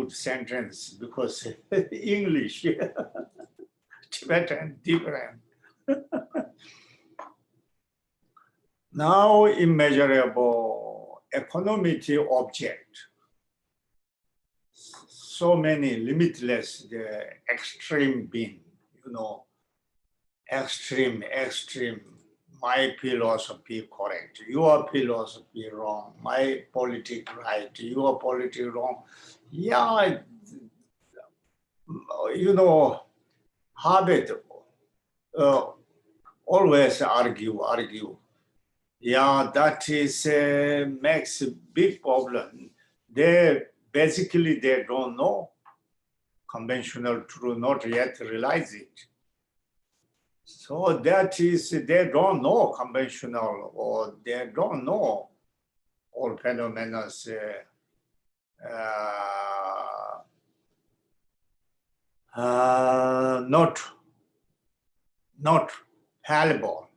good sentence because English, Tibetan, different. Now immeasurable equanimity object. So many limitless, the extreme being, extreme. My philosophy correct, your philosophy wrong, my politics right, your politics wrong. Yeah, habit, always argue. Yeah, that is makes a big problem. They don't know conventional truth, not yet realize it. So that is, they don't know conventional, or they don't know all phenomena not fallible.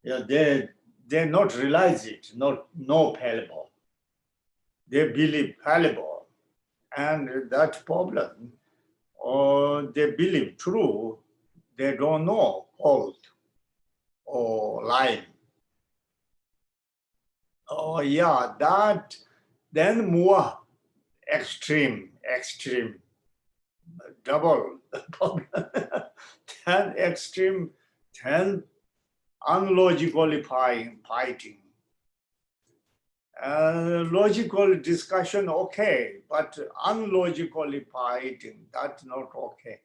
Yeah, they not realize it, not fallible. They believe fallible, and that problem. Or they believe true, they don't know false or lying. Oh yeah, that then more extreme, double problem. Then extreme, then unlogically fighting. Logical discussion, okay, but unlogically fighting, that's not okay.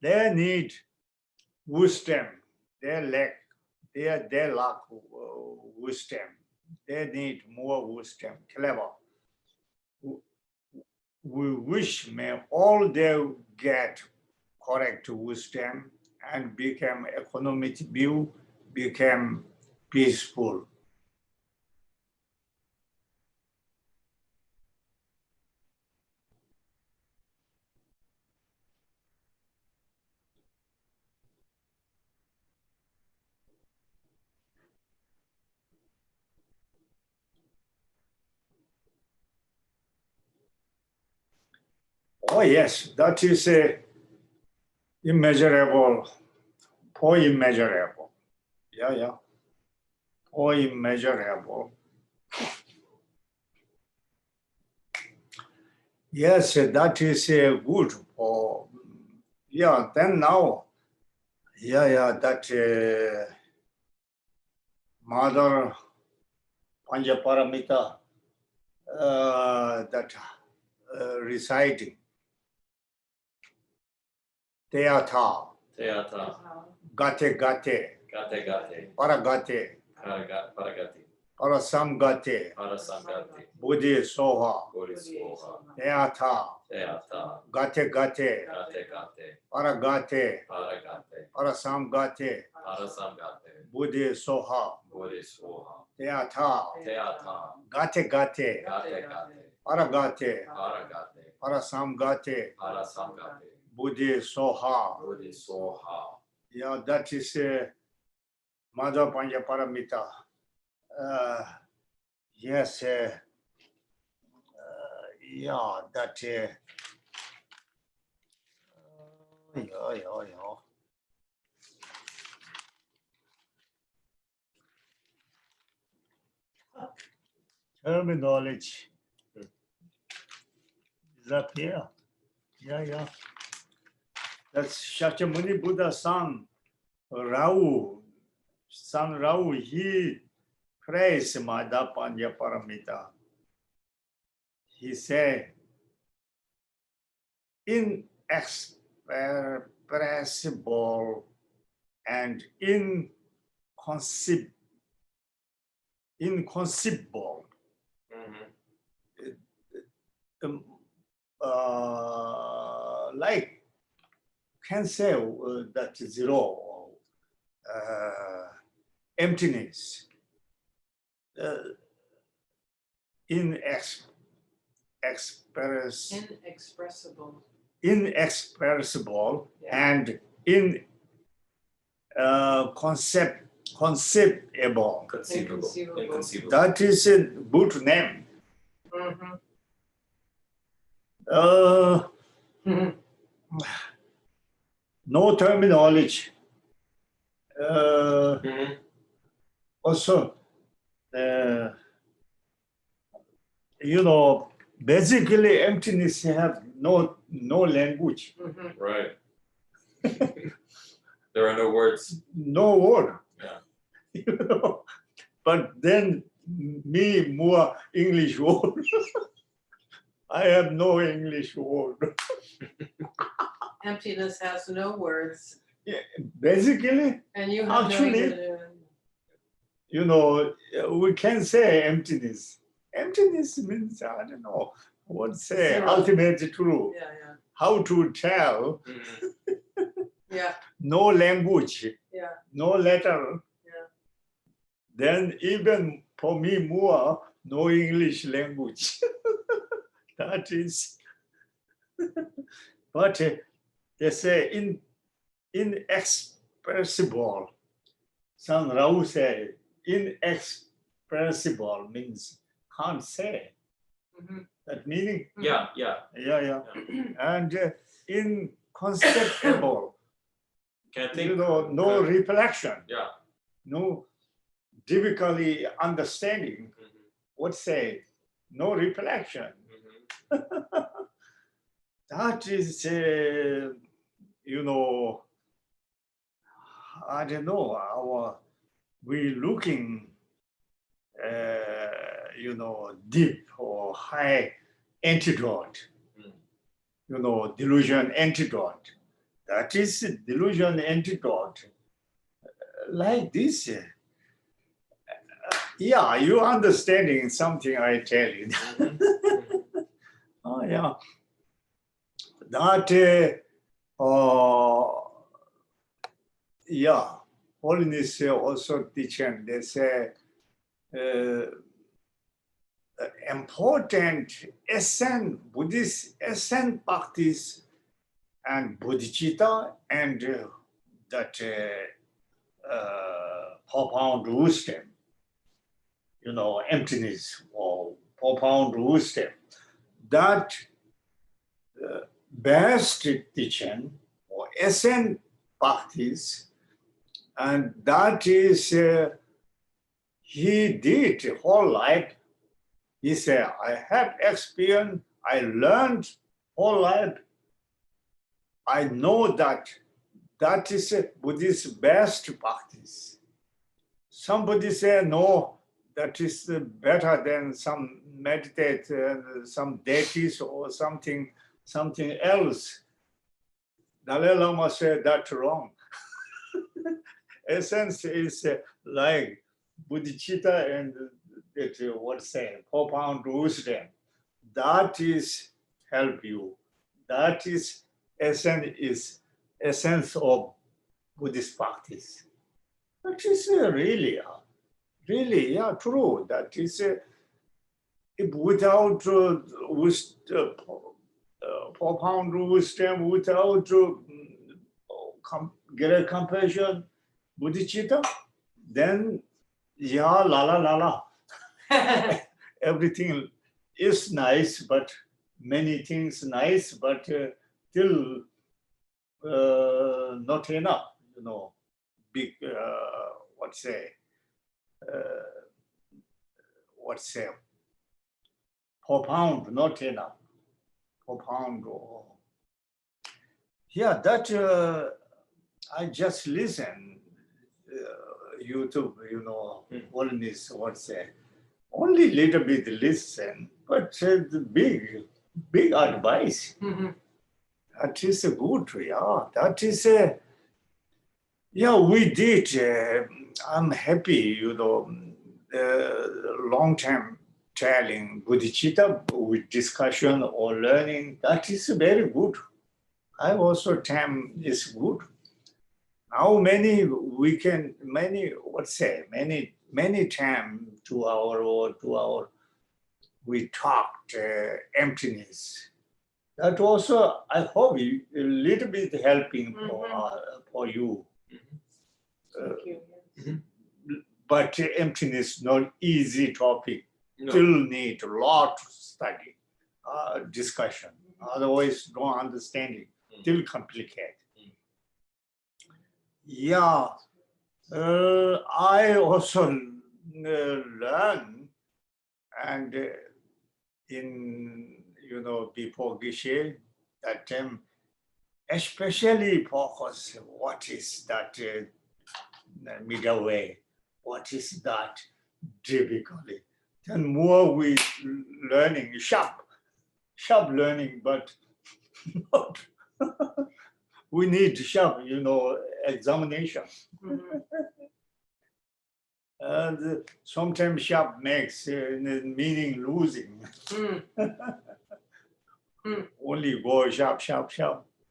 They need wisdom. They lack wisdom. They need more wisdom, clever. We wish may all they get correct wisdom and become economic view, become peaceful. Oh yes, that is immeasurable, for immeasurable. Yeah. For immeasurable. Yes, that is good for, then now, that Mother Panchaparamita, that reciting. Teatha. Gate. Paragate. Parasamgate. Buddhi Soha. Teatha. Gate. Paragate. Parasamgate. Buddhi Soha. Teatha. Gate. Paragate. Parasamgate. Buddhi Soha. Yeah, that is Mother Panchaparamita. Yes, that. Terminology. Is that here? Yeah. That's Shakyamuni Buddha's son, Rao. He praised Mother Panchaparamita. He said, inexpressible and inconceivable. Like can say that zero, emptiness, inexpressible and conceivable. That is a good name. No terminology. Also, basically emptiness have no language. Right. There are no words. No word. Yeah. But then me more English word. I have no English word. Emptiness has no words. Yeah, basically, And you have actually, we can say emptiness. Emptiness means, I don't know, what say, Zero. ultimate truth. Yeah. How to tell, Yeah. no language, Yeah. no letter. Yeah. Then even for me more, no English language. That is, but they say inexpressible. Some Rao say inexpressible means can't say. That meaning? Yeah. Yeah. And inconceivable. Can't think. No reflection. Yeah. No difficulty understanding. What say? No reflection. That is, I don't know, we looking, deep or high antidote, delusion antidote. That is delusion antidote. Like this. Yeah, you understanding something I tell you. Oh, yeah. That, Holiness also teaching, they say, important essence, Buddhist essence practice and bodhicitta and that profound wisdom, emptiness or profound wisdom. That best teaching or essence practice, and that is he did whole life. He said, I have experience, I learned whole life. I know that is a Buddhist best practice. Somebody say, no, that is better than some meditate, some deities or something else. Dalai Lama said that's wrong. Essence is like bodhicitta and profound wisdom. That is help you. That is essence of Buddhist practice. That is really, true. That is without profound wisdom, without great compassion, bodhicitta, then la. Everything is nice, but many things nice, but still not enough. Big profound, not enough. Profound. Yeah, that I just listen. YouTube, Holiness, only little bit listen, but the big advice. That is good, that is we did. I'm happy, long time telling bodhicitta with discussion or learning. That is very good. I also time is good. How many time 2 hour we talked emptiness. That also I hope a little bit helping for you. Thank you. But emptiness not easy topic. No. Still need a lot of study, discussion. Otherwise, no understanding, still complicated. Mm. Yeah, I also learn, and before Geshe, that time, especially focus what is that middle way, what is that difficulty. Then more we learning, sharp learning, but not. We need sharp, examination. Mhm. And sometimes sharp makes meaning losing. Only go sharp.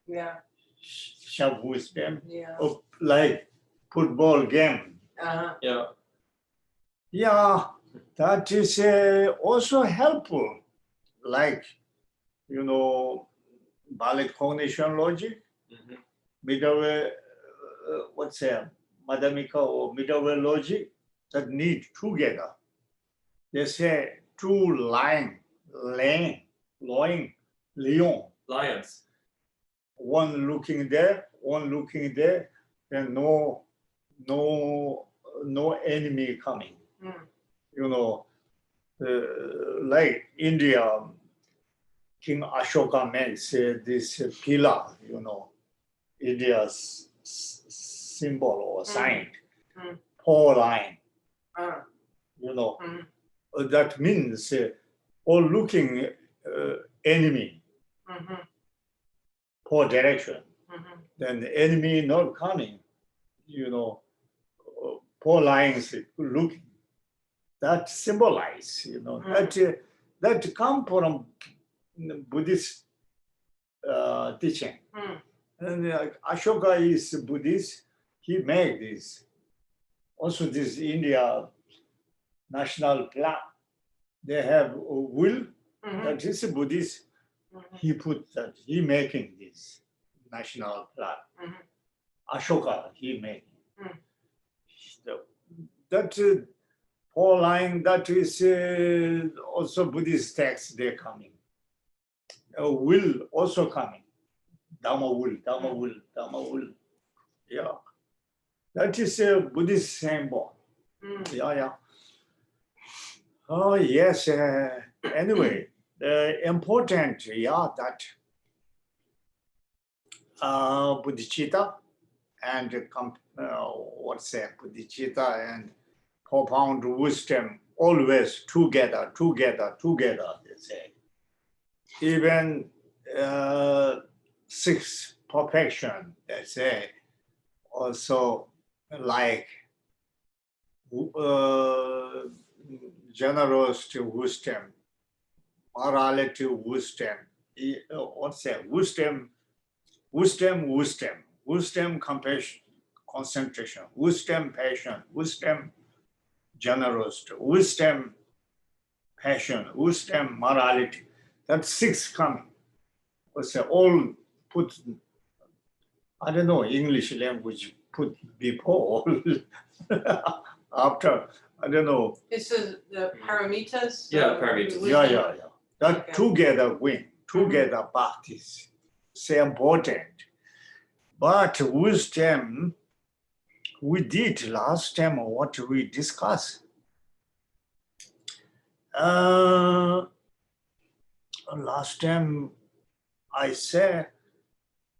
Yeah. Sharp wisdom. Yeah. Like football game. Uh-huh. Yeah. Yeah, that is also helpful. Like, valid cognition logic, Mhm. middleware, Madhyamika or middleware logic that need together. They say two lion, Lions. one looking there, then no enemy coming. Mm. Like India, King Ashoka makes this pillar, India's symbol or sign, Mm. four line, Uh, that means all looking enemy, mhm. four direction. Mhm. Then the enemy not coming, four lines looking. That symbolize, that come from Buddhist teaching. Mm. And Ashoka is Buddhist. He made this. Also, this India national flag. They have a will. Mhm. That is Buddhist. Mhm. He put that. He making this national flag. Mhm. Ashoka he made. Mm. That four line. That is also Buddhist text. They're coming. Will also coming. Dhamma will. Yeah. That is a Buddhist symbol. Mm. Yeah. Oh, yes. Anyway, important, that bodhicitta and bodhicitta and profound wisdom always together, they say. Even six perfection, they say, also like generosity wisdom, morality wisdom, wisdom, compassion, concentration, wisdom, passion, wisdom, generosity, wisdom, passion, wisdom, morality. That's six coming. All put, I don't know, English language put before, after, I don't know. This is the paramitas. Yeah, paramitas. wisdom. Yeah. That Okay. together win, together practice. Say important. But wisdom, we did last time what we discussed. Last time I said,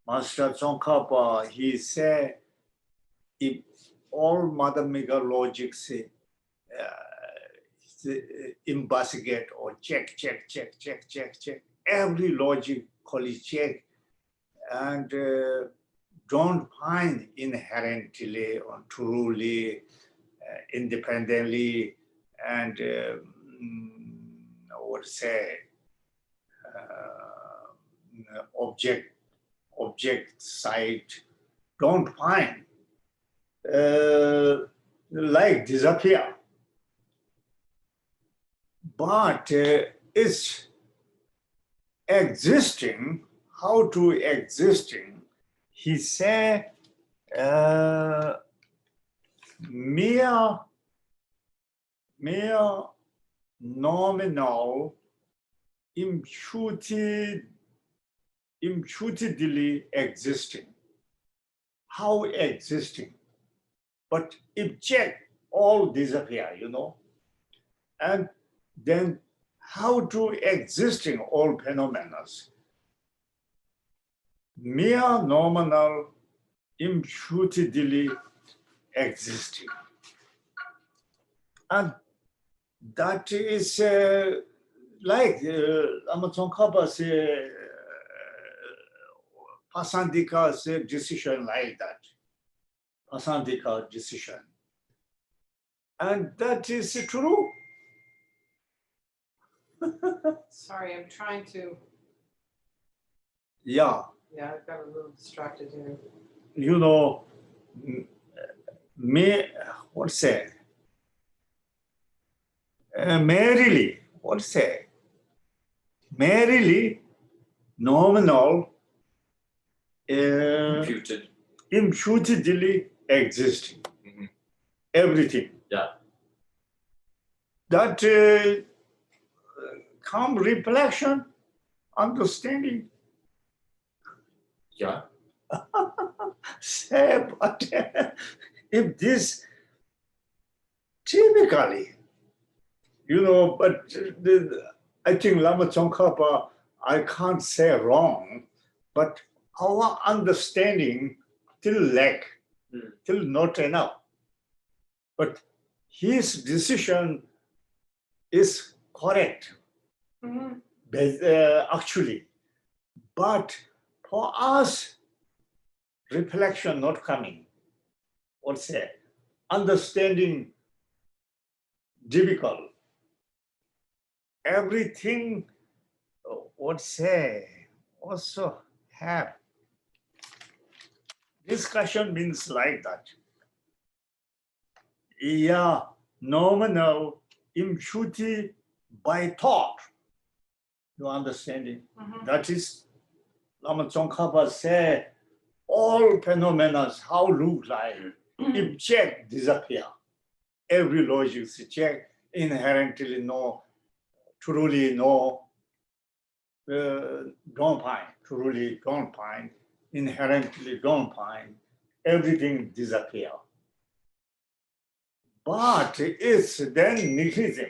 Master Tsongkhapa, he said, if all Madhyamika logics investigate or check, every logically check, and don't find inherently or truly, independently, and object side, don't find, like disappear. But it's existing, how to existing, he said, mere nominal imputed imputedly existing. How existing? But if check, all disappear, and then how to existing all phenomena? Mere nominal, imputedly existing. And that is like Lamazopa's Pasandika's decision like that. Pasandika decision. And that is true. Sorry, I'm trying to. Yeah. Yeah, I got a little distracted here. What's that? Merrily, what's that? Merrily, nominal, imputedly existing. Mhm. Everything. Yeah. That come reflection, understanding. Yeah. Say, but if this typically, but I think Lama Tsongkhapa, I can't say wrong, but our understanding till lack, till not enough. But his decision is correct, actually. But for us, reflection not coming. What's that? Understanding difficult. Everything, also have. Discussion means like that. Yeah, nominal, imputed by thought. You understanding? That is, Lama Tsongkhapa say, all phenomena, how look like, if check, disappear. Every logic check, inherently no, truly no, don't find, truly don't find, inherently don't find, everything disappear. But it's then nihilism.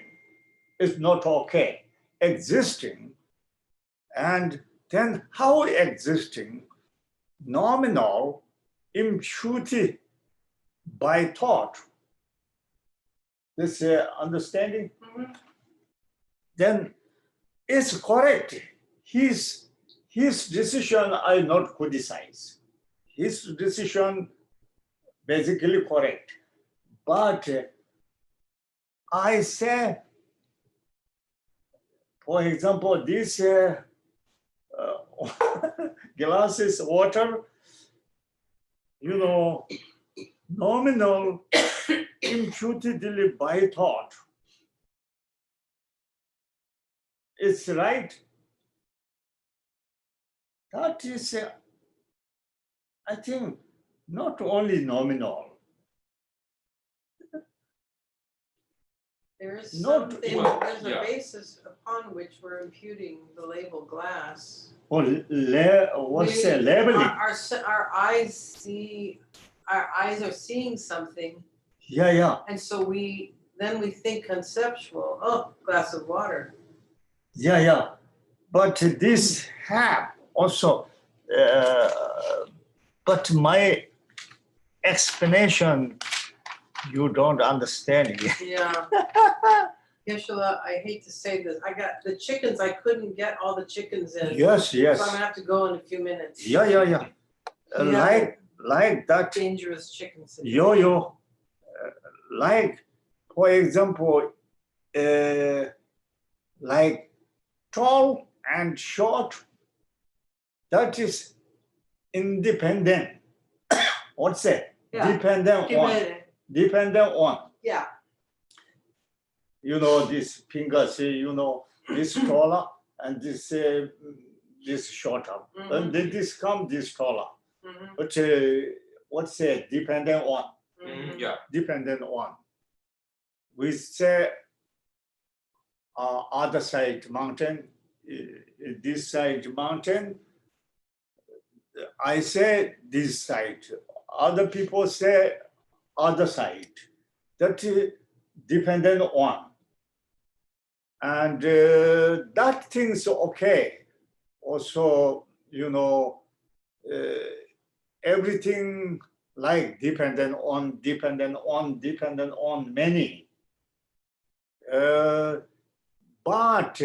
It's not okay. Existing, and then how existing, nominal, imputed by thought. This understanding, then it's correct. His decision I not criticize. His decision basically correct. But I say, for example, this glasses water, nominal, imputedly by thought. It's right. That is, I think, not only nominal. There is Not- something, Well, there's a yeah. basis upon which we're imputing the label glass. Or labeling? Our eyes see, our eyes are seeing something, Yeah. and so then we think conceptual, glass of water. Yeah. But this have also, but my explanation, you don't understand it. Yeah. Geshe, I hate to say this, I got the chickens, I couldn't get all the chickens in. Yes. So I'm gonna have to go in a few minutes. Yeah. Yeah. Like that. Dangerous chickens. Yo. Like, for example, like tall and short, that is independent. What's that? Yeah. Dependent on. Yeah. This finger say, this taller and this shorter. And then this taller. But what's that? Dependent on. Yeah. Dependent on. We say other side mountain, this side mountain, I say this side, other people say other side. That is dependent on. And that thing's okay. Also, everything like dependent on many. But,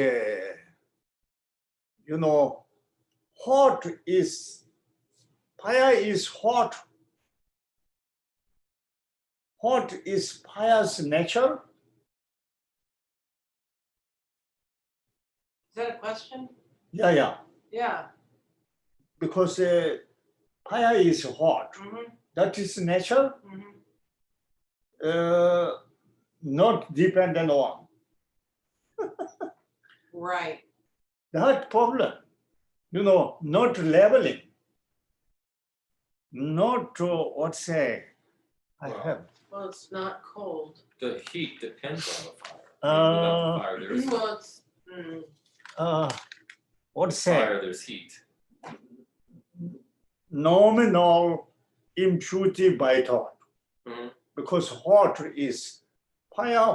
hot is, fire is hot. Hot is fire's nature. Is that a question? Yeah. Yeah. Because fire is hot. Mm-hmm. That is nature, Mm-hmm. not dependent on. Right. That problem, not leveling, not I Wow. have. Well, it's not cold. The heat depends on the fire. Without the fire, there's Well, it's, fire, there's heat. Nominal impurity by thought. Mhm. Because fire is hot.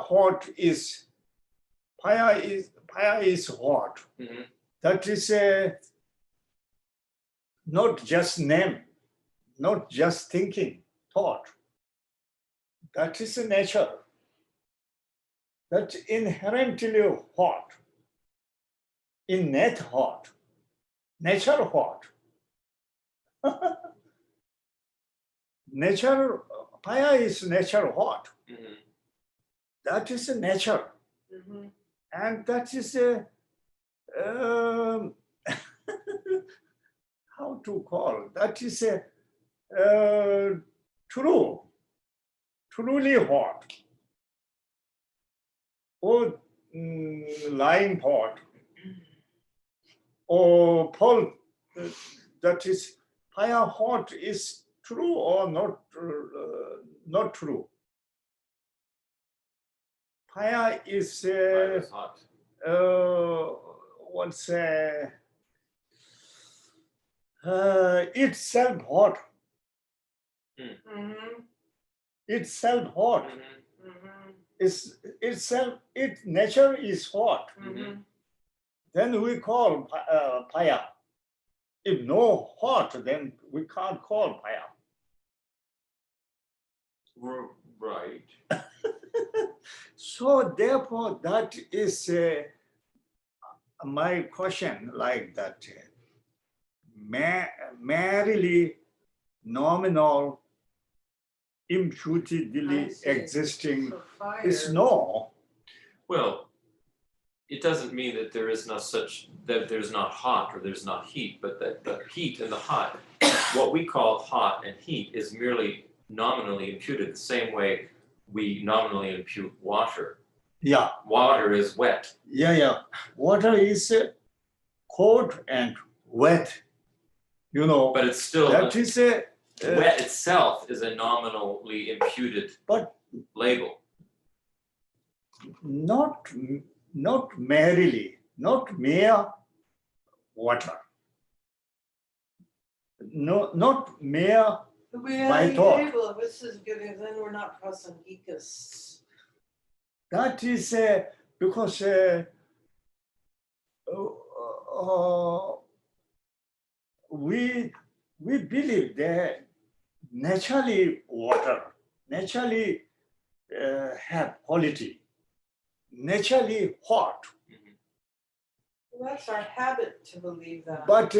Mhm. That is not just name, not just thinking, thought. That is a nature. That's inherently hot. Innate hot. Nature hot. Nature, fire is nature hot. Mhm. That is a nature. mm-hmm. And that is a, how to call, that is a truly hot. Or lying hot. Or Paul, that is fire hot is true or not true. Fire is Fire is hot. itself hot. Mm-hmm. Itself hot. Mhm. Mm-hmm. Its nature is hot. Mm-hmm. Then we call fire. If no hot, then we can't call fire. Right. So therefore, that is my question, like that. Merely nominal imputedly I see. existing So fire. is no. Well, it doesn't mean that there is no such, that there's not hot or there's not heat, but that the heat and the hot, what we call hot and heat is merely nominally imputed the same way we nominally impute water. Yeah. Water is wet. Yeah. Water is cold and wet. But it's still, that is wet itself is a nominally imputed but label. not merely, not mere water. No, not mere by thought. If this is giving, then we're not prasangikas. That is because we believe that naturally water, naturally have quality, naturally hot. Well, that's our habit to believe that. But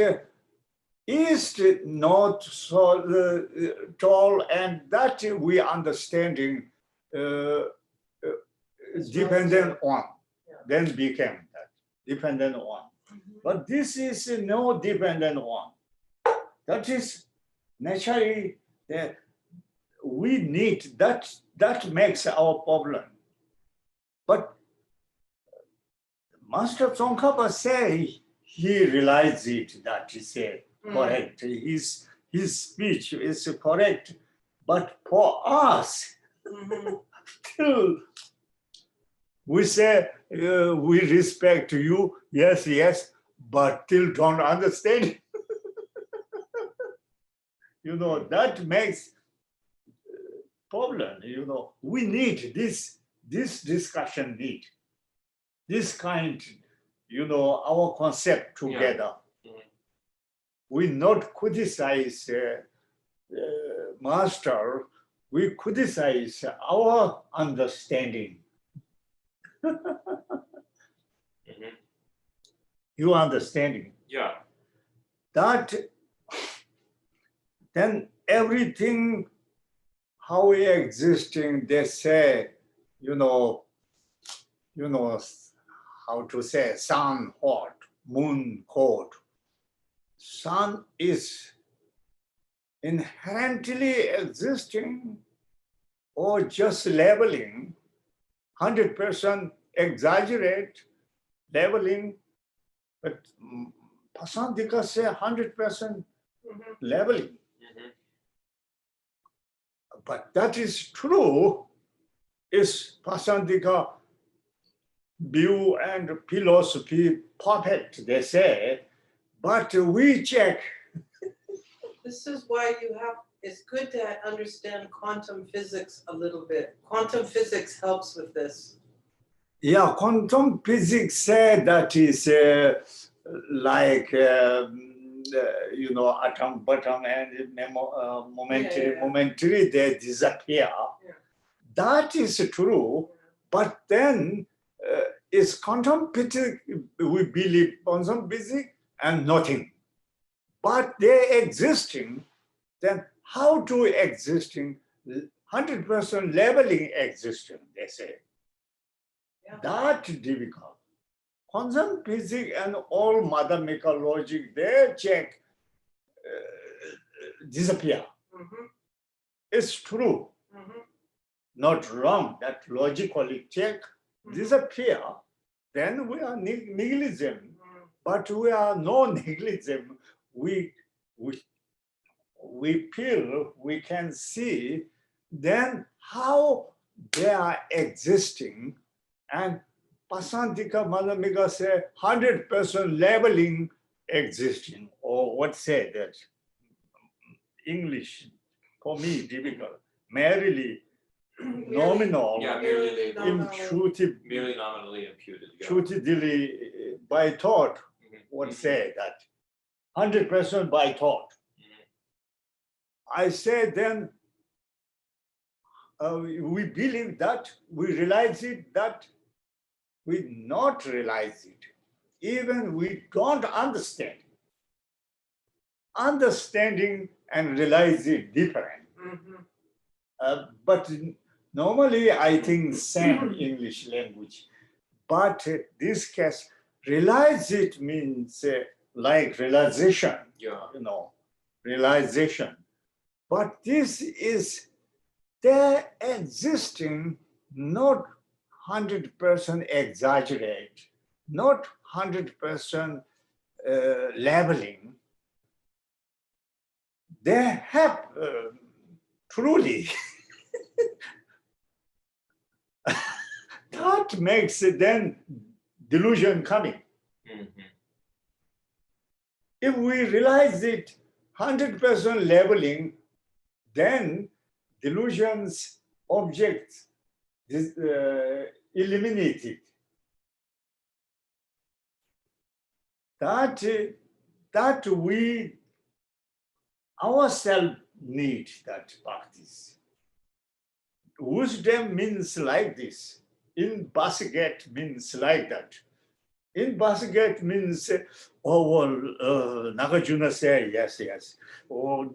east, north, south, tall, and that we understanding dependent on. Yeah. Then became that dependent on. Mm-hmm. But this is no dependent on. That is naturally that we need that. That makes our problem. But Master Tsongkhapa say he realized it, that is correct. His speech is correct. But for us, still we say we respect you, yes, but still don't understand. that makes problem. We need this discussion need this kind, our concept together. We not criticize master, we criticize our understanding. You understanding? Yeah. That then everything how we existing, they say, how to say, sun hot, moon cold. Sun is inherently existing or just labeling, 100% exaggerate labeling, but Pasandika say 100% labeling. But that is true, is Pasandika view and philosophy perfect, they say, but we check. This is why it's good to understand quantum physics a little bit. Quantum physics helps with this. Yeah, quantum physics say that is like, atom, bottom, and momentary, they disappear. Yeah. That is true, but then is quantum physics, we believe quantum physics and nothing. But they existing, then how to existing, 100% labeling existing, they say. Yeah. That difficult. Quantum physics and all mathematical logic, they check, disappear. It's true, not wrong, that logically check, disappear, then we are negligent. But we are no negligent. We feel, we can see, then how they are existing, and Pasantika Madhamika say 100% labeling existing, or what say that? English, for me, difficult. Merely nominal, Yeah, merely imputed, merely nominally imputed. Yeah. imputed by thought, what say that? 100% by thought. I say then, we believe that, we realize it, that we not realize it. Even we don't understand. Understanding and realize it different. But normally I think same English language. But this case, realize it means like realization, realization. But this is their existing, not 100% exaggerate, not 100% labeling. They have truly, that makes then delusion coming. If we realize it 100% labeling, then delusions, objects, eliminated. That we ourselves need that practice. Wisdom means like this. In basket means like that. In basket means, Nagarjuna say yes, yes. Or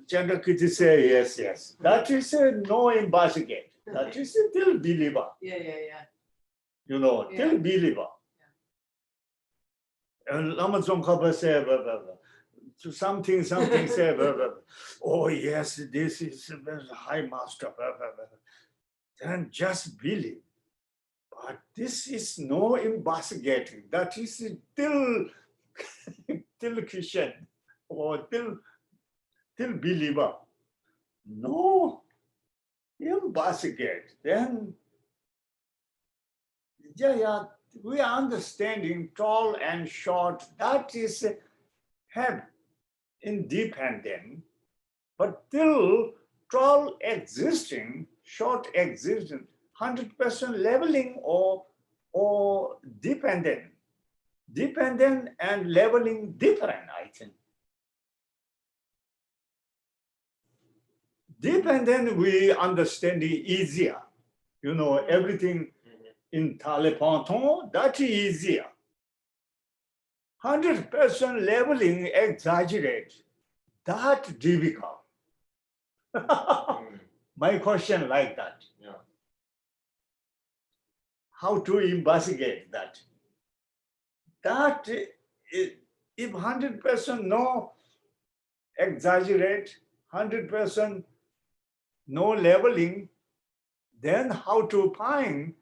Chandrakirti say yes, yes. That is no in basket. That is still believer. Yeah. Still believer. And Lamazopa say, something say, oh yes, this is a high master. Then just believe. But this is no investigating. That is still Christian or still believer. No, investigate. Then, we are understanding tall and short. That is have independent. But till 12 existing, short existing, 100% leveling or dependent. Dependent and leveling different, I think. Dependent, we understand it easier. You know, everything in Talipanton, that is easier. 100% leveling exaggerate, that difficult. My question like that. Yeah. How to investigate that? That if 100% no exaggerate, 100% no leveling, then how to find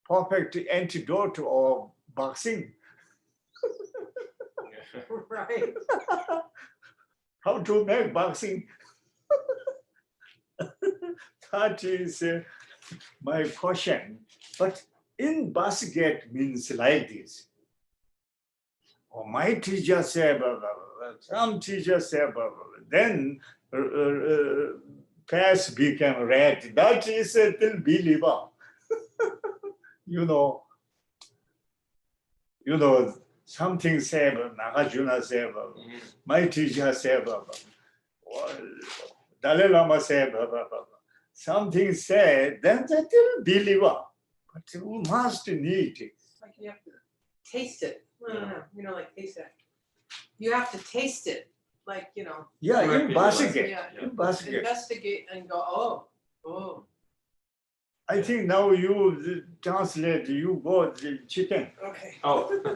perfect antidote or boxing? Right. How to make boxing? That is my question. But in basket means like this. Oh, my teacher said, blah, blah, blah. Some teacher said, blah, blah, blah. Then pass became red. That is still believer. You know, something said, Nagarjuna said, my teacher said, Dalai Lama said, something said, then they still believer. But you must need it. Like you have to taste it. No, you know, like taste it. You have to taste it, like, you know. Yeah, investigate. Yeah. Investigate. Investigate and go, oh. I think now you translate, you go the chicken. Okay. Oh, Go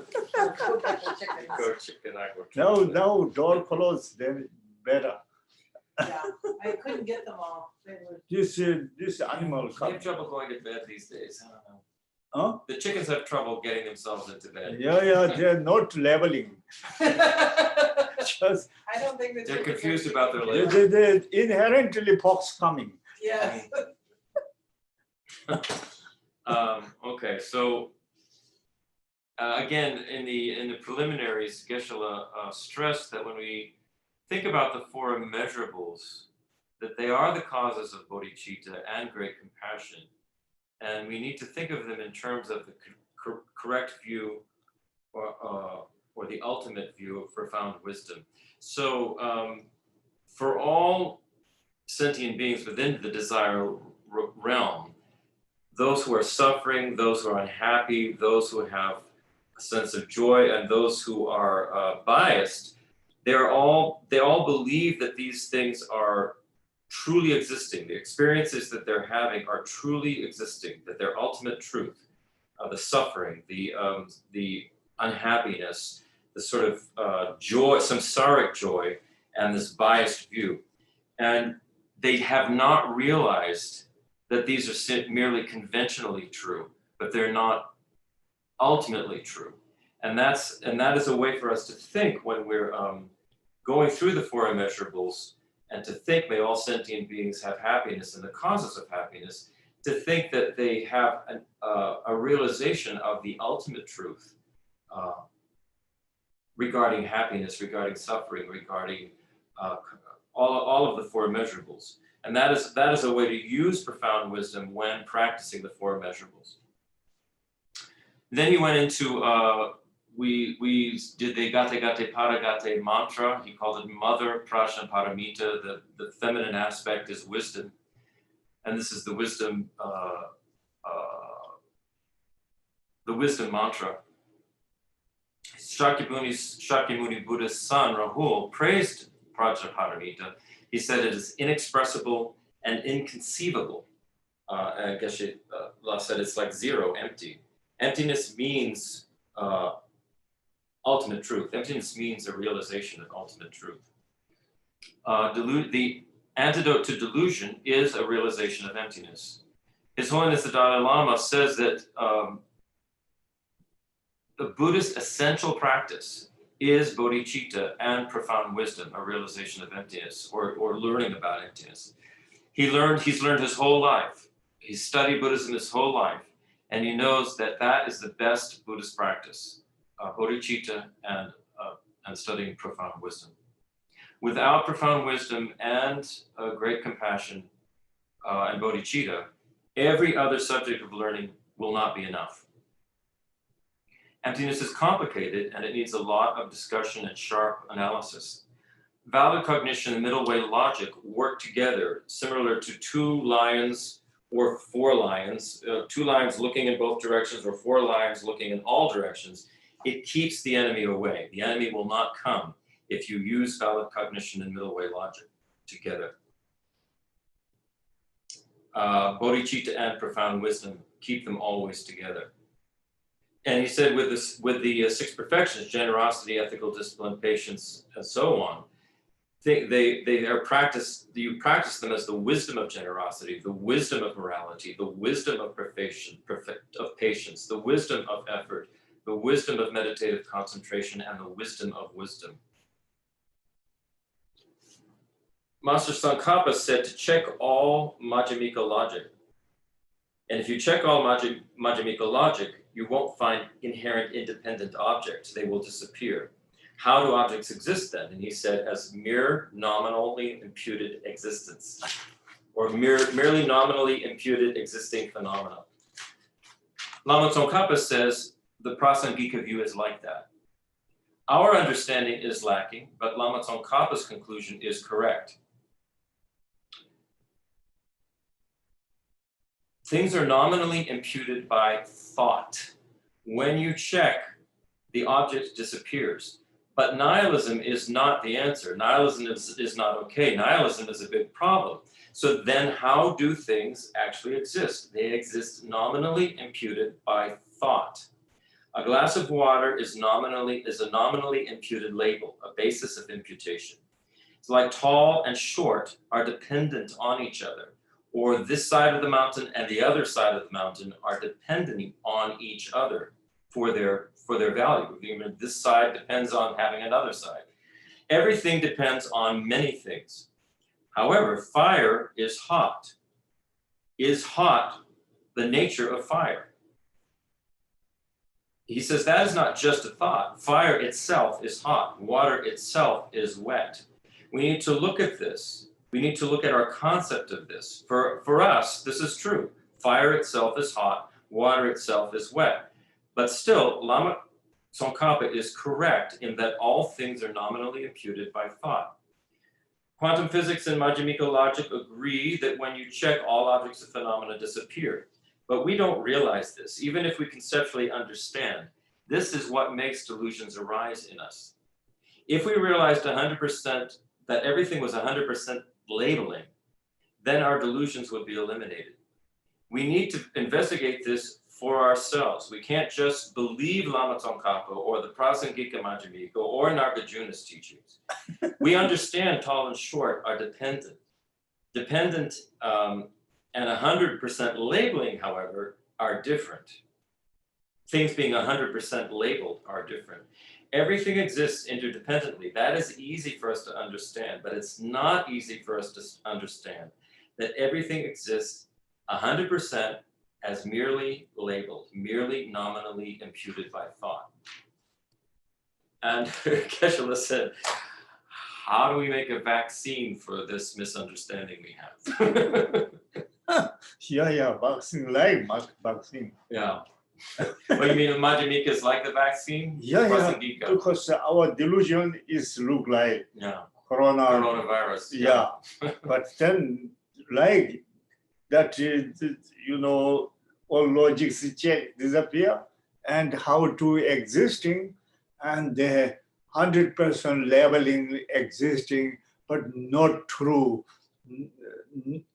get the chickens. go chicken, I go chicken. Now door closed, then better. Yeah, I couldn't get them all. They were. This animal They come. have trouble going to bed these days. I don't know. Huh? The chickens have trouble getting themselves into bed. Yeah, they're not leveling. Just I don't think the They're chickens confused are- about their they, labor. they inherently pox coming. Yes. Okay, so again, in the preliminaries, Geshe stressed that when we think about the four immeasurables, that they are the causes of bodhicitta and great compassion, and we need to think of them in terms of the correct view or the ultimate view of profound wisdom. So for all sentient beings within the desire realm, those who are suffering, those who are unhappy, those who have a sense of joy, and those who are biased, they all believe that these things are truly existing. The experiences that they're having are truly existing, that they're ultimate truth. The suffering, the unhappiness, the sort of joy, samsaric joy, and this biased view. And they have not realized that these are merely conventionally true, but they're not ultimately true. And that is a way for us to think when we're going through the four immeasurables, and to think may all sentient beings have happiness and the causes of happiness, to think that they have a realization of the ultimate truth regarding happiness, regarding suffering, regarding all of the four immeasurables. And that is a way to use profound wisdom when practicing the four immeasurables. Then he went into we did the Gate Gate Paragate mantra. He called it Mother Prajna Paramita. The feminine aspect is wisdom, and this is the wisdom mantra. Shakyamuni Buddha's son Rahul praised Prajna Paramita. He said it is inexpressible and inconceivable. And Geshe said it's like zero, empty. Emptiness means ultimate truth. Emptiness means a realization of ultimate truth. The antidote to delusion is a realization of emptiness. His Holiness the Dalai Lama says that the Buddhist essential practice is bodhicitta and profound wisdom, a realization of emptiness, or learning about emptiness. He's learned his whole life. He's studied Buddhism his whole life, and he knows that that is the best Buddhist practice, bodhicitta and studying profound wisdom. Without profound wisdom and great compassion and bodhicitta, every other subject of learning will not be enough. Emptiness is complicated and it needs a lot of discussion and sharp analysis. Valid cognition and middle way logic work together, similar to two lions or four lions, two lions looking in both directions or four lions looking in all directions. It keeps the enemy away. The enemy will not come if you use valid cognition and middle way logic together. Bodhicitta and profound wisdom, keep them always together. And he said with the six perfections, generosity, ethical discipline, patience, and so on, they are practiced, you practice them as the wisdom of generosity, the wisdom of morality, the wisdom of patience, the wisdom of effort, the wisdom of meditative concentration, and the wisdom of wisdom. Master Tsongkhapa said to check all Majjhimika logic. And if you check all Majjhimika logic, you won't find inherent independent objects. They will disappear. How do objects exist then? And he said, as mere nominally imputed existence, or merely nominally imputed existing phenomena. Lama Tsongkhapa says the Prasangika view is like that. Our understanding is lacking, but Lama Tsongkhapa's conclusion is correct. Things are nominally imputed by thought. When you check, the object disappears. But nihilism is not the answer. Nihilism is not okay. Nihilism is a big problem. So then how do things actually exist? They exist nominally imputed by thought. A glass of water is a nominally imputed label, a basis of imputation. It's like tall and short are dependent on each other, or this side of the mountain and the other side of the mountain are dependent on each other for their value. Even this side depends on having another side. Everything depends on many things. However, fire is hot. Is hot the nature of fire? He says that is not just a thought. Fire itself is hot. Water itself is wet. We need to look at this. We need to look at our concept of this. For us, this is true. Fire itself is hot. Water itself is wet. But still, Lama Tsongkhapa is correct in that all things are nominally imputed by thought. Quantum physics and Majjhimika logic agree that when you check, all objects of phenomena disappear. But we don't realize this, even if we conceptually understand. This is what makes delusions arise in us. If we realized 100% that everything was 100% labeling, then our delusions would be eliminated. We need to investigate this for ourselves. We can't just believe Lama Tsongkhapa or the Prasangika Majjhimika or Nagarjuna's teachings. We understand tall and short are dependent. And 100% labeling, however, are different. Things being 100% labeled are different. Everything exists interdependently. That is easy for us to understand, but it's not easy for us to understand that everything exists 100% as merely labeled, merely nominally imputed by thought. And Geshe said, how do we make a vaccine for this misunderstanding we have? Yeah, vaccine, like vaccine. Yeah. What you mean, Majjhimika is like the vaccine? Yeah, Prasangika. because our delusion is look like coronavirus. Yeah, but then like that, all logics check disappear, and how to existing, and the 100% labeling existing, but not true,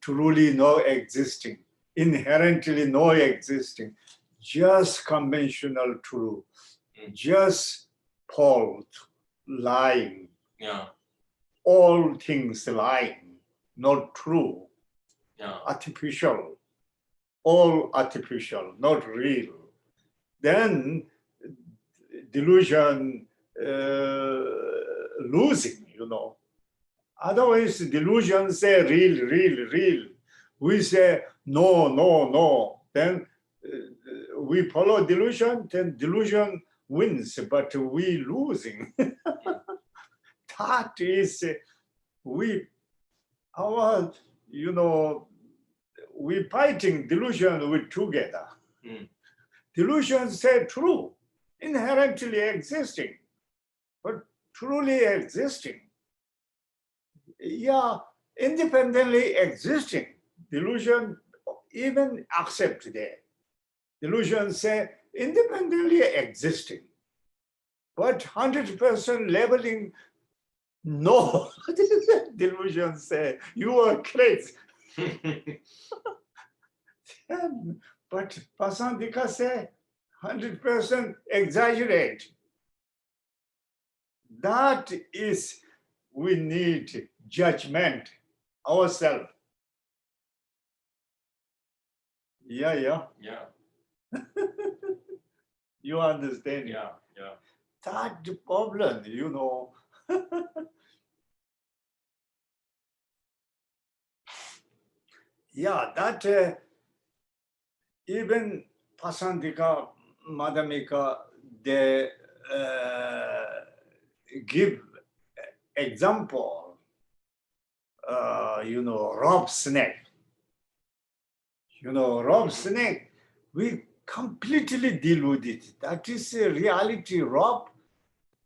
truly no existing, inherently no existing, just conventional true, just false, lying. Yeah. All things lying, not true. Yeah. Artificial, all artificial, not real. Then delusion losing, Otherwise, delusion say real. We say no. Then we follow delusion, then delusion wins, but we losing. That is we fighting delusion with together. Mm. Delusions say true, inherently existing, but truly existing. Yeah, independently existing. Delusion even accept that. Delusions say independently existing, but 100% labeling, no. Delusions say you are crazy. But Pasandika say 100% exaggerate. That is, we need judgment ourselves. Yeah. Yeah, You understand? yeah. That problem, Yeah, that even Pasandika, Madhamika, they give example, rob snake. Rob snake, we completely deal with it. That is a reality, rob.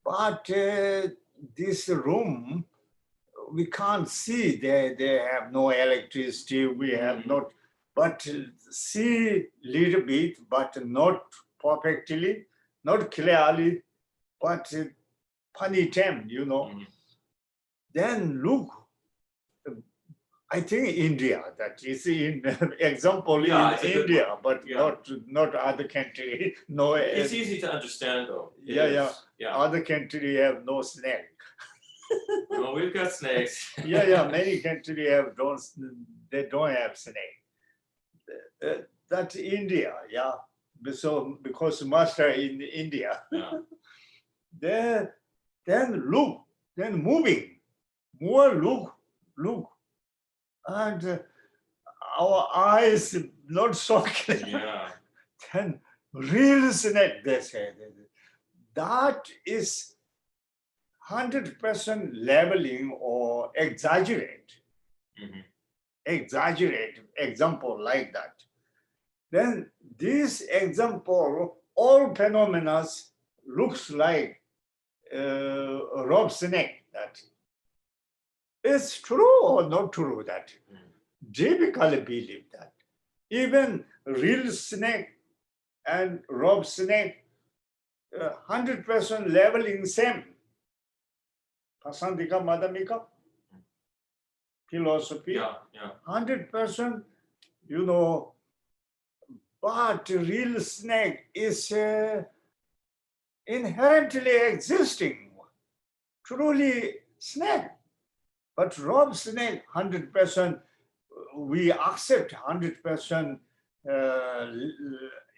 But this room, we can't see. They have no electricity. We have not, but see little bit, but not perfectly, not clearly, but funny time, Then look, I think India, that is in example Yeah, in it's a good India, one. but Yeah. not other country. No, It's easy to understand though. It Yeah. is. Yeah. Other country have no snake. No, we've got snakes. Many country have they don't have snake. That's India, yeah. So because master in India, Yeah. then look, then moving, more look, and our eyes not so clear. Yeah. Then real snake, they say. That is 100% labeling or exaggerate. Mhm. Exaggerate example like that. Then this example, all phenomena looks like rob snake. That is true or not true. That typically believe that even real snake and rob snake, 100% leveling same. Pasandika Madhamika philosophy. Yeah. 100%, but real snake is inherently existing, truly snake. But rob snake, 100%, we accept 100%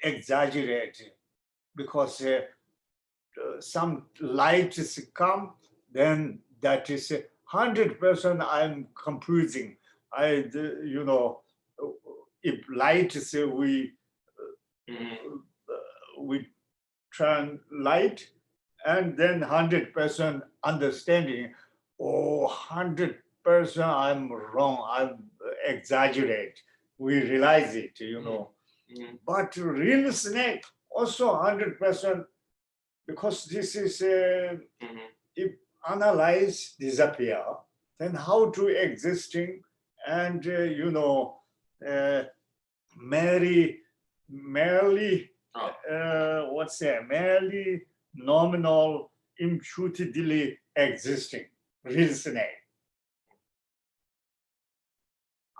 exaggerate because some lights come, then that is 100% I'm confusing. If lights we turn light and then 100% understanding. Oh, 100% I'm wrong. I'm exaggerate. We realize it, But real snake also 100% because this is if analyze disappear, then how to existing and merely merely nominal, imputedly existing, real snake.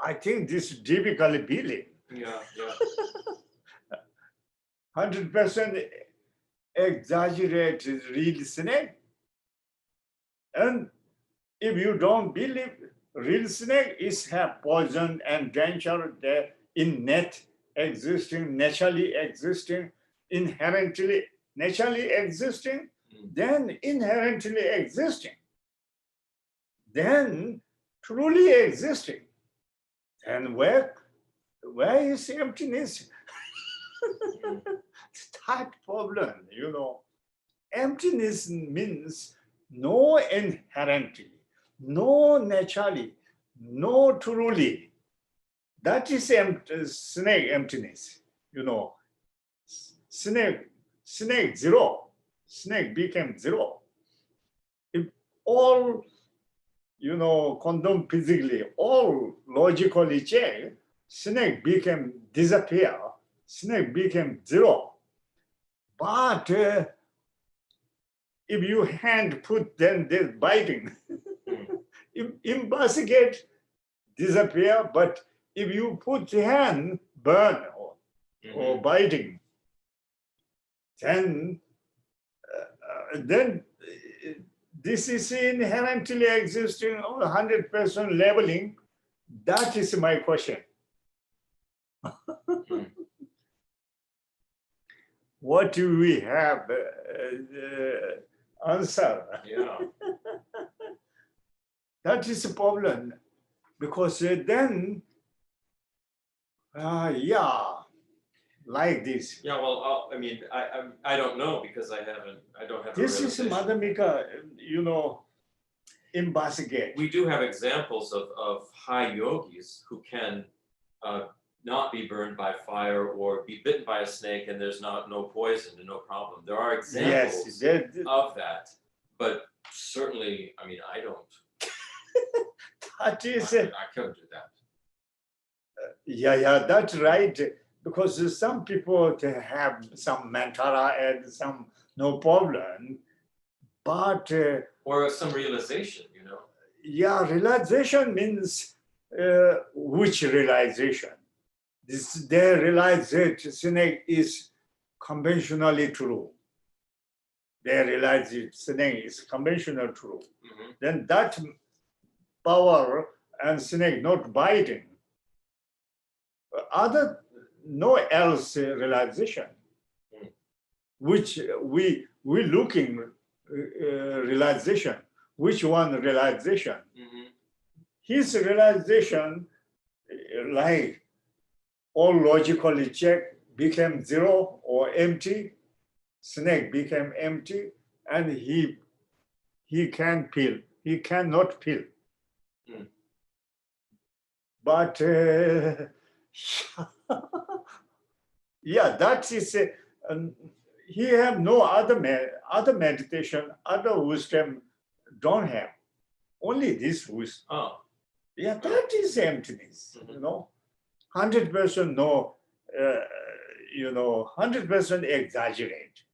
I think this is typically belief. Yeah. 100% exaggerate real snake. And if you don't believe real snake is have poison and danger there in net existing, naturally existing, inherently naturally existing, then inherently existing, then truly existing. And where is emptiness? That problem, Emptiness means no inherently, no naturally, no truly. That is snake emptiness. You know, snake zero. Snake became zero. If all, you know, condom physically, all logically check, snake became disappear. Snake became zero. But if you hand put, then there's biting. Investigate, disappear, but if you put hand, burn or biting, then this is inherently existing 100% labeling. That is my question. What do we have answer? Yeah. That is a problem, because then, like this. Yeah, well, I mean, I don't know because I don't have. This is Madhamika, you know, investigate. We do have examples of high yogis who can not be burned by fire or be bitten by a snake and there's no poison and no problem. There are examples of that, but certainly, I mean, I don't. That is, I couldn't do that. yeah, that's right. Because some people they have some mantara and some no problem, but or some realization, you know. Yeah, realization means which realization? They realize that snake is conventionally true. They realize that snake is conventional true. Mm-hmm. Then that power and snake not biting. Other no else realization, which we looking realization. Which one realization? Mm-hmm. His realization, like all logically check, became zero or empty. Snake became empty, and he can peel. He cannot peel. Mm. But yeah, that is he have no other meditation, other wisdom don't have. Only this wisdom. Oh. Yeah, that is emptiness. Mm-hmm. You know, 100% no. 100% exaggerate.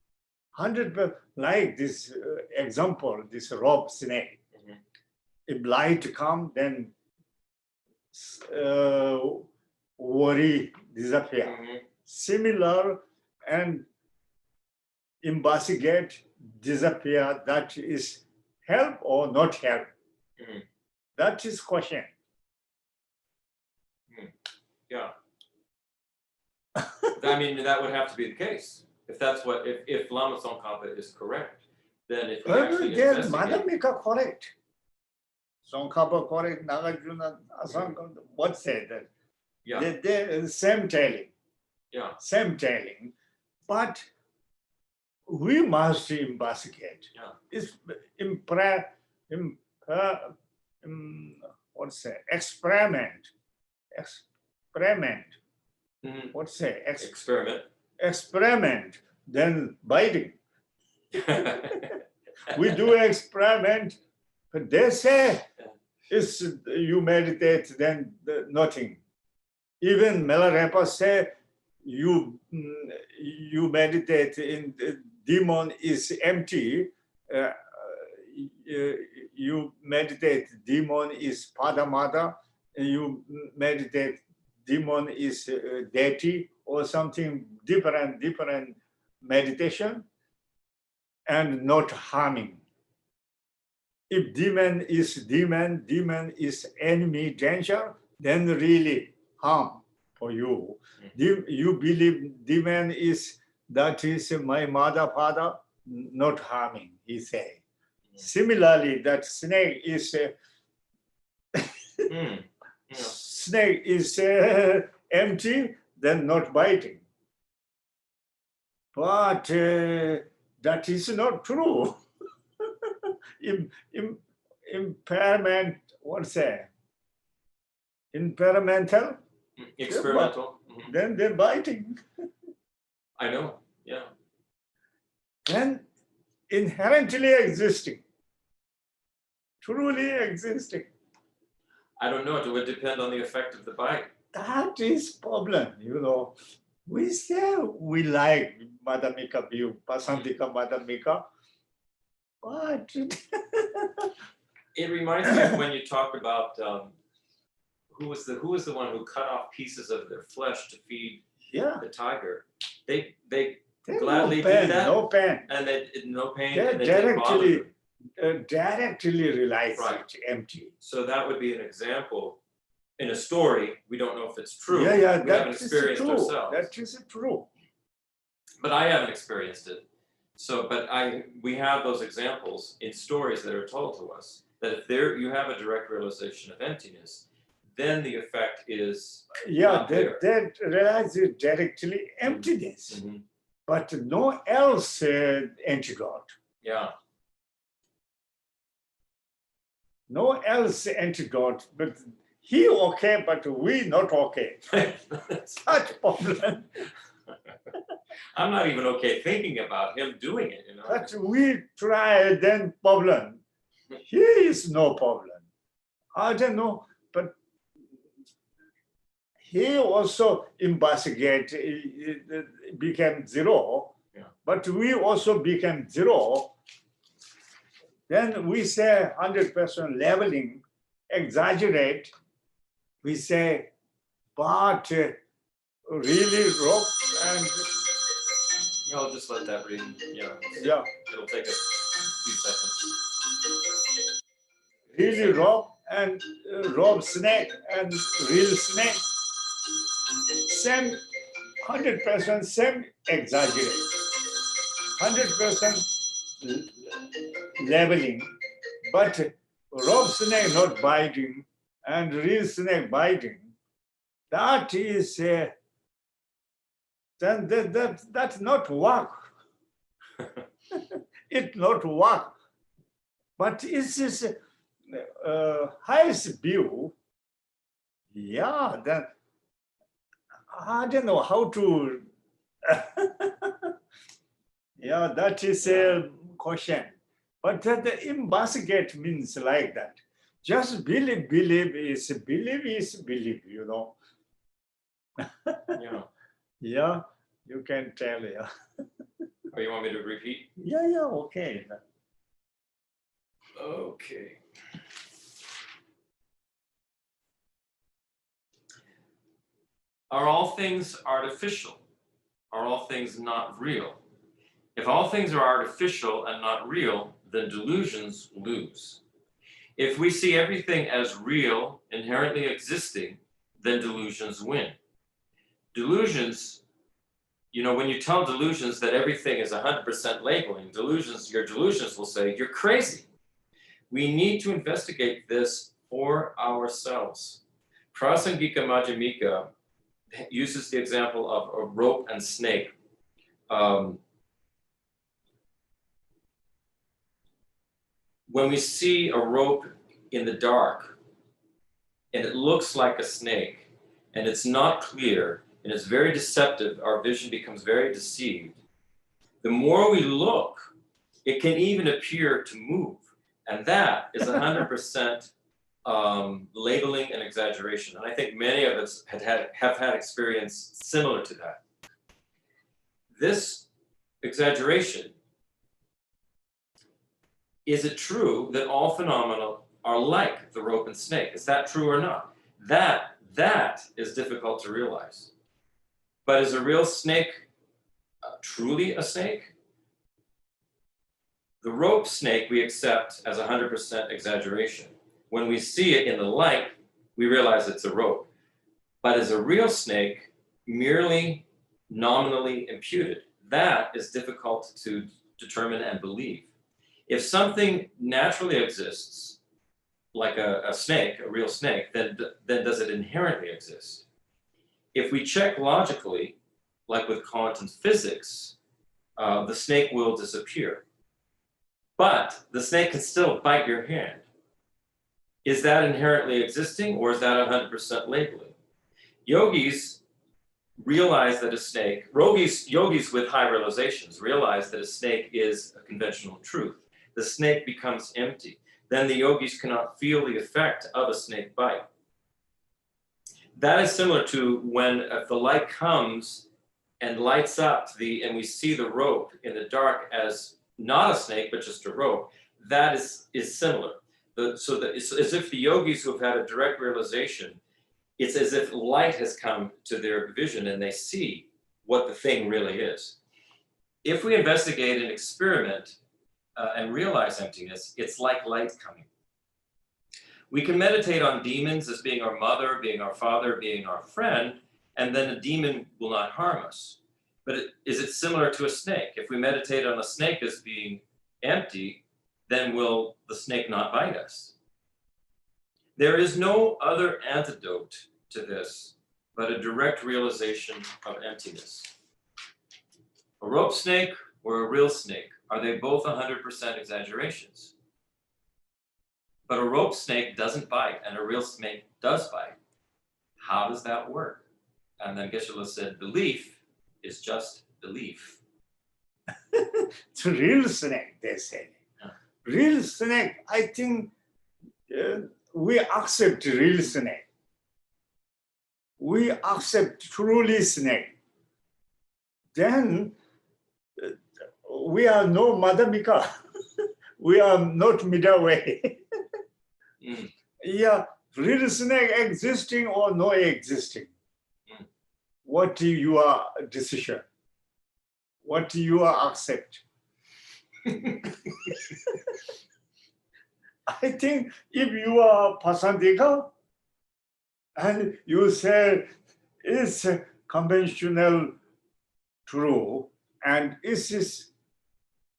100% like this example, this rope snake. Mm-hmm. If light come, then worry disappear. Mm-hmm. Similar and investigate disappear. That is help or not help. Mm-hmm. That is question. Yeah. I mean, that would have to be the case. If that's what, if Lamazopa is correct, then if we actually Then investigate. Madhamika correct. Tsongkhapa correct, Nagarjuna, Asankar, what said that? Yeah. They same telling. Yeah. Same telling. But we must investigate. Yeah. It's what's say? Experiment. Mm-hmm. What's say? Experiment. Experiment, then biting. We do experiment, but they say it's you meditate, then nothing. Even Milarepa say you meditate in the demon is empty. You meditate demon is Padamada. You meditate demon is deity or something different meditation, and not harming. If demon is enemy danger, then really harm for you. You believe demon is that is my mother, father, not harming, he say. Similarly, that snake is snake is empty, then not biting. But that is not true. impairment, what's that? Experimental, Experimental. Mhm. then they're biting. I know. Yeah. Then inherently existing, truly existing. I don't know. It would depend on the effect of the bite. That is problem, you know. We say we like Madhamika view, Pasantika Madhamika, but It reminds me of when you talked about who was the one who cut off pieces of their flesh to feed yeah, the tiger. They there's gladly no pain, did that, no pain. and they no pain, They and they didn't bother them. directly realize Right. it empty. So that would be an example in a story. We don't know if it's true. Yeah, yeah, We haven't that is experienced true. ourselves. That is true. But I haven't experienced it. So, but we have those examples in stories that are told to us that if you have a direct realization of emptiness, then the effect is Yeah, not there. they realize it directly emptiness, Mhm. but no else antidote. Yeah. No else antidote, but he okay, but we not okay. Such problem. I'm not even okay thinking about him doing it, you know. But we try, then problem. He is no problem. I don't know, but he also investigate, became zero. Yeah. But we also became zero. Then we say 100% leveling, exaggerate. We say, but really rock and I'll just let that read. Yeah. yeah, It'll take a few seconds. really rock and rob snake and real snake. Same 100% same exaggerate. 100% leveling, but rob snake not biting and real snake biting. That is then that's not work. It not work. But it's this highest view. Yeah, then I don't know how to. Yeah, that is a question. But the investigate means like that. Just believe is believe, you know. Yeah. Yeah, you can tell, yeah. Oh, you want me to repeat? Yeah, okay. Okay. Are all things artificial? Are all things not real? If all things are artificial and not real, then delusions lose. If we see everything as real, inherently existing, then delusions win. Delusions, you know, when you tell delusions that everything is 100% labeling, your delusions will say, you're crazy. We need to investigate this for ourselves. Prasangika Madhyamika uses the example of a rope and snake. When we see a rope in the dark and it looks like a snake and it's not clear and it's very deceptive, our vision becomes very deceived. The more we look, it can even appear to move. And that is 100% labeling and exaggeration. And I think many of us have had experience similar to that. This exaggeration, is it true that all phenomena are like the rope and snake? Is that true or not? That is difficult to realize. But is a real snake truly a snake? The rope snake we accept as 100% exaggeration. When we see it in the light, we realize it's a rope. But is a real snake merely nominally imputed? That is difficult to determine and believe. If something naturally exists, like a snake, a real snake, then does it inherently exist? If we check logically, like with quantum physics, the snake will disappear. But the snake can still bite your hand. is that inherently existing or is that 100% labeling? Yogis realize that a snake, yogis with high realizations realize that a snake is a conventional truth. The snake becomes empty. Then the yogis cannot feel the effect of a snake bite. That is similar to when the light comes and lights up and we see the rope in the dark as not a snake, but just a rope. That is similar. So that it's as if the yogis who have had a direct realization, it's as if light has come to their vision and they see what the thing really is. If we investigate and experiment and realize emptiness, it's like light coming. We can meditate on demons as being our mother, being our father, being our friend, and then a demon will not harm us. But is it similar to a snake? If we meditate on a snake as being empty, then will the snake not bite us? There is no other antidote to this but a direct realization of emptiness. A rope snake or a real snake, are they both 100% exaggerations? But a rope snake doesn't bite and a real snake does bite. How does that work? And then Geshe said, belief is just belief. It's a real snake, they say. Yeah. Real snake, I think we accept real snake. We accept truly snake. Then we are no Madhamika. We are not middle way. Yeah, real snake existing or no existing. What your decision? What you accept? I think if you are Pasandika and you say it's conventional true and this is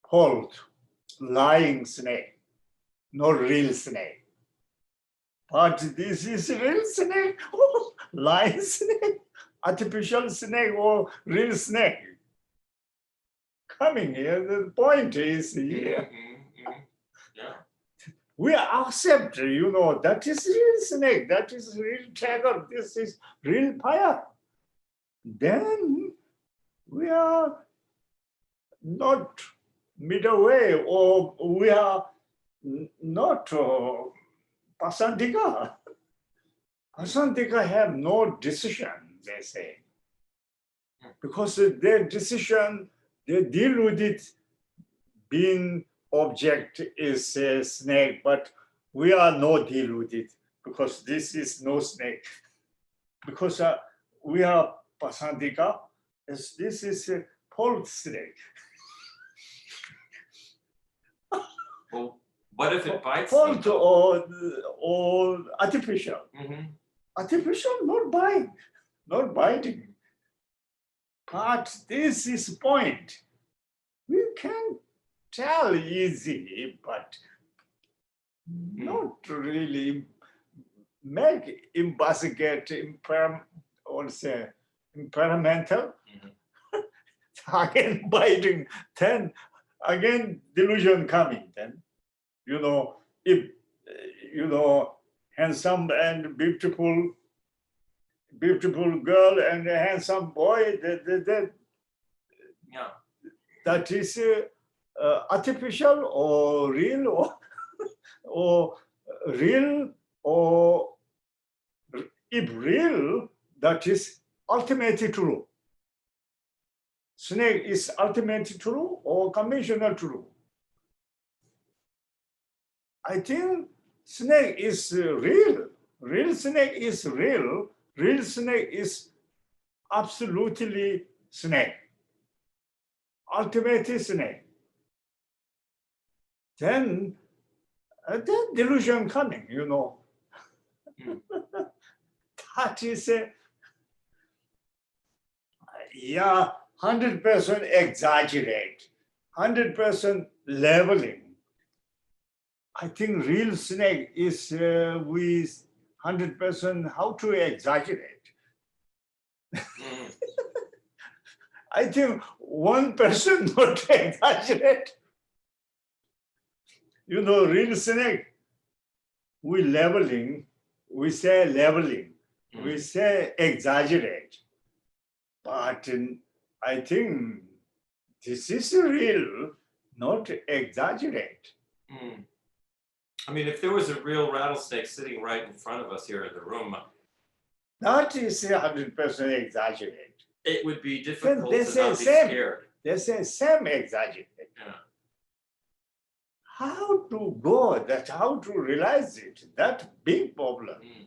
false, lying snake, not real snake. But this is real snake, lying snake, artificial snake or real snake. Coming here, the point is here. Yeah. We accept, that is real snake, that is real tiger, this is real fire. Then we are not middle way, or we are not Pasandika. Pasandika have no decision, they say. Because their decision, they deal with it being object is a snake, but we are not deal with it because this is no snake. Because we are Pasandika, this is a false snake. Well, what if it bites? False or artificial. Artificial, not biting. But this is point. We can tell easy, but not really make investigate experimental. Again biting, then again delusion coming. Then if handsome and beautiful girl and a handsome boy, that is artificial or real or real, or if real, that is ultimately true. Snake is ultimately true or conventional true. I think snake is real. Real snake is real. Real snake is absolutely snake. Ultimately snake. Then delusion coming, That is 100% exaggerate, 100% leveling. I think real snake is with 100% how to exaggerate. I think 1% not exaggerate. Real snake. we leveling, we say leveling, we Mm. say exaggerate. But I think this is real, not exaggerate. Mm. I mean, if there was a real rattlesnake sitting right in front of us here in the room, That is 100% exaggerate. it would be difficult they to say not be same. scared. They say same exaggerate. Yeah. How to go that, how to realize it, that big problem. Mm.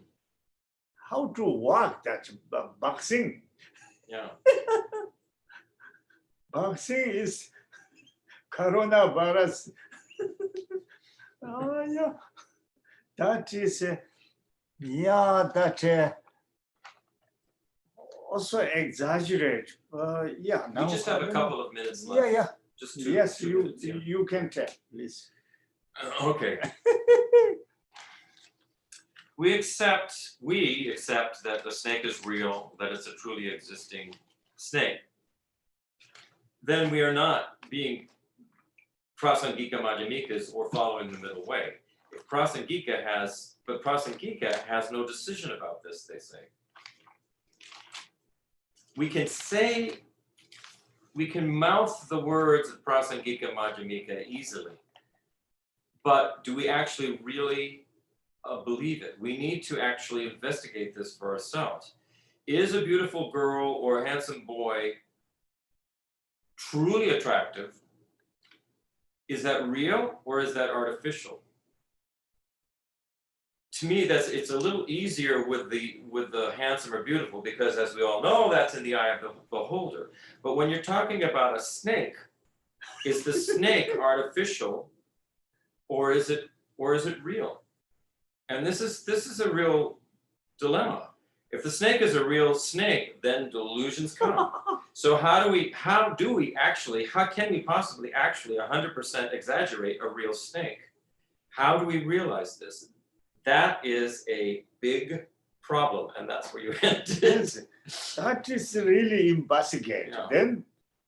How to walk that boxing. Yeah. Boxing is coronavirus. Oh, yeah. That is, that also exaggerate. Yeah. We Now, just have a couple of minutes Yeah, left. yeah. Just two, Yes, 2 you minutes. Yeah. you can tell, please. Okay. We accept that the snake is real, that it's a truly existing snake. Then we are not being prasangika madhyamikas or following the middle way. If prasangika has no decision about this, they say. We can mouth the words of prasangika madhyamika easily, but do we actually really believe it? We need to actually investigate this for ourselves. Is a beautiful girl or a handsome boy truly attractive? Is that real or is that artificial? To me, it's a little easier with the handsome or beautiful, because as we all know, that's in the eye of the beholder. But when you're talking about a snake, is the snake artificial or is it real? And this is a real dilemma. If the snake is a real snake, then delusions come. So how can we possibly actually 100% exaggerate a real snake? How do we realize this? That is a big problem, and that's where you end it. Yes, that is really investigate. Yeah. Then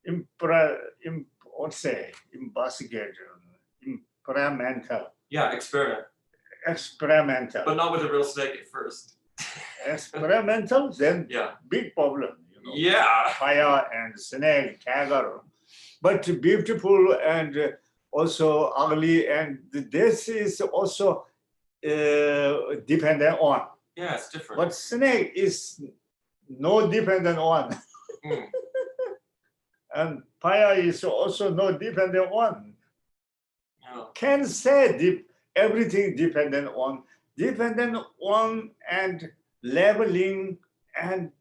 investigate, experimental. Yeah, experiment. Experimental. But not with a real snake at first. Experimental, then Yeah. big problem. Yeah. Fire and snake, tiger. But beautiful and also ugly, and this is also dependent on. Yeah, it's different. But snake is no dependent on. Mm. And fire is also no dependent on. Yeah. Can say everything dependent on and leveling, and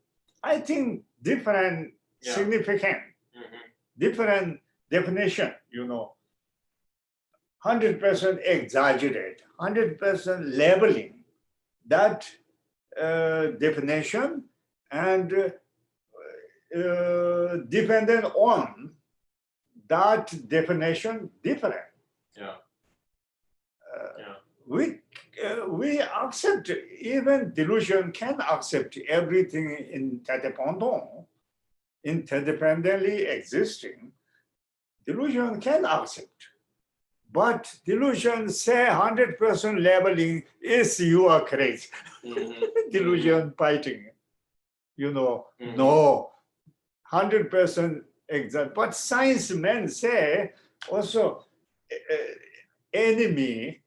I think different Yeah. significant, different definition, 100% exaggerate, 100% labeling, that definition, and dependent on that definition different. Yeah. Yeah. We accept, even delusion can accept everything interdependently existing. Delusion can accept. But delusion say 100% labeling is you are crazy. Delusion fighting. No, 100% exact. But science men say also enemy,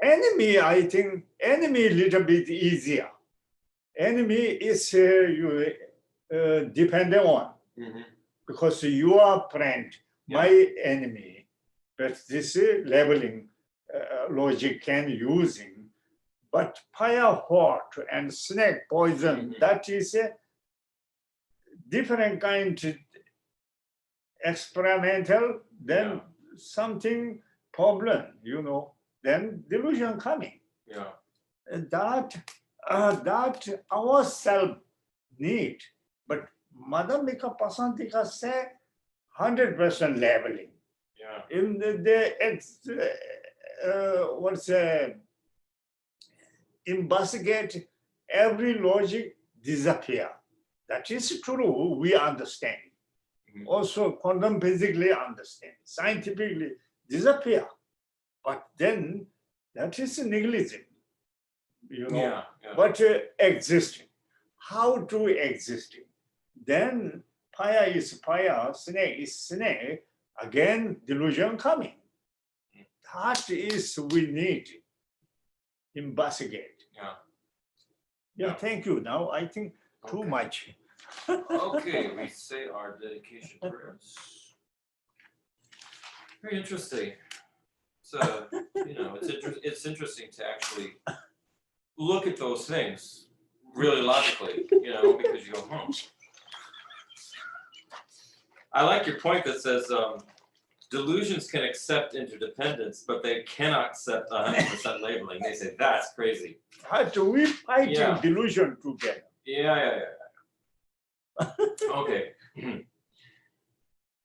I think enemy a little bit easier. Enemy is you dependent on, because you are friend, my enemy. But this labeling logic can using. But fire hot and snake poison, that is a different kind of experimental, then something problem, then delusion coming. Yeah. That ourselves need. But Madhyamika Pasantika say 100% labeling. Yeah. In investigate, every logic disappear. That is true, we understand. Also quantum physically understand, scientifically disappear. But then that is negligent. you know, Yeah. but existing. How to existing? Then paya is paya, snake is snake. Again, delusion coming. That is we need investigate. Yeah. Yeah, thank you. Now I think too Okay. much. Okay, we say our dedication prayers. Very interesting. So, you know, it's interesting to actually look at those things really logically, you know, because you go, I like your point that says delusions can accept interdependence, but they cannot accept 100% labeling. They say that's crazy. How do we fight Yeah. delusion together? Yeah. Okay.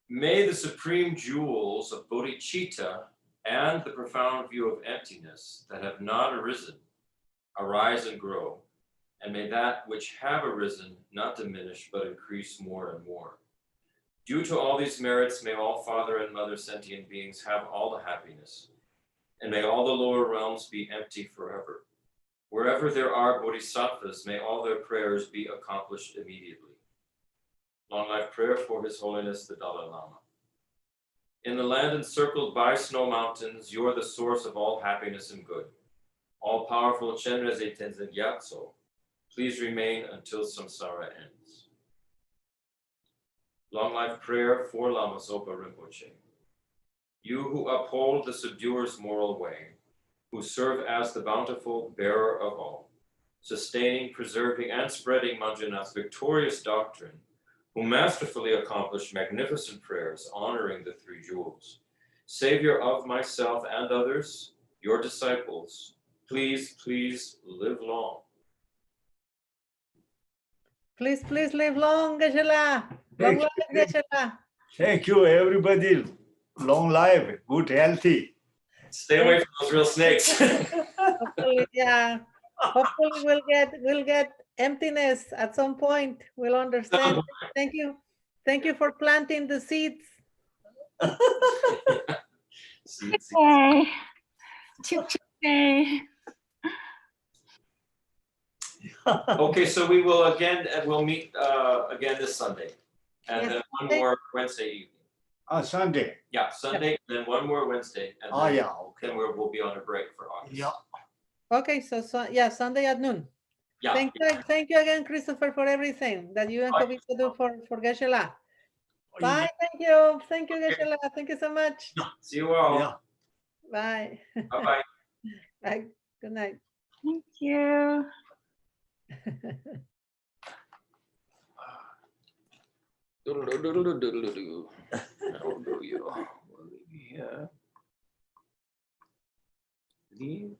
May the supreme jewels of bodhicitta and the profound view of emptiness that have not arisen arise and grow, and may that which have arisen not diminish but increase more and more. Due to all these merits, may all father and mother sentient beings have all the happiness, and may all the lower realms be empty forever. Wherever there are bodhisattvas, may all their prayers be accomplished immediately. Long life prayer for His Holiness the Dalai Lama. In the land encircled by snow mountains, you are the source of all happiness and good. All powerful Chenrezig Tenzin Gyatso, please remain until samsara ends. Long life prayer for Lamazopa Rinpoche. You who uphold the subduer's moral way, who serve as the bountiful bearer of all, sustaining, preserving, and spreading Manjunath's victorious doctrine, who masterfully accomplished magnificent prayers honoring the three jewels. Savior of myself and others, your disciples, please live long. Please live long, Geshe. Long life, Geshe. Thank you, everybody. Long life, good, healthy. Stay away from those real snakes. Hopefully, yeah. Hopefully we'll get emptiness at some point. We'll understand. Thank you. Thank you for planting the seeds. See. Okay. Okay, so we will we'll meet again this Sunday. And Yes, then one Sunday. more Wednesday evening. Sunday. Yeah, Sunday, then one more Wednesday, and Oh, then, yeah, okay. then we'll be on a break for August. Yeah. Okay, so yeah, Sunday at noon. Yeah. Thank you again, Christopher, for everything that you and Kavita do for Geshe. Bye. Thank you, Geshe. Thank you so much. See you all. Yeah. Bye. Bye-bye. Bye. Good night. Thank you. Now do you.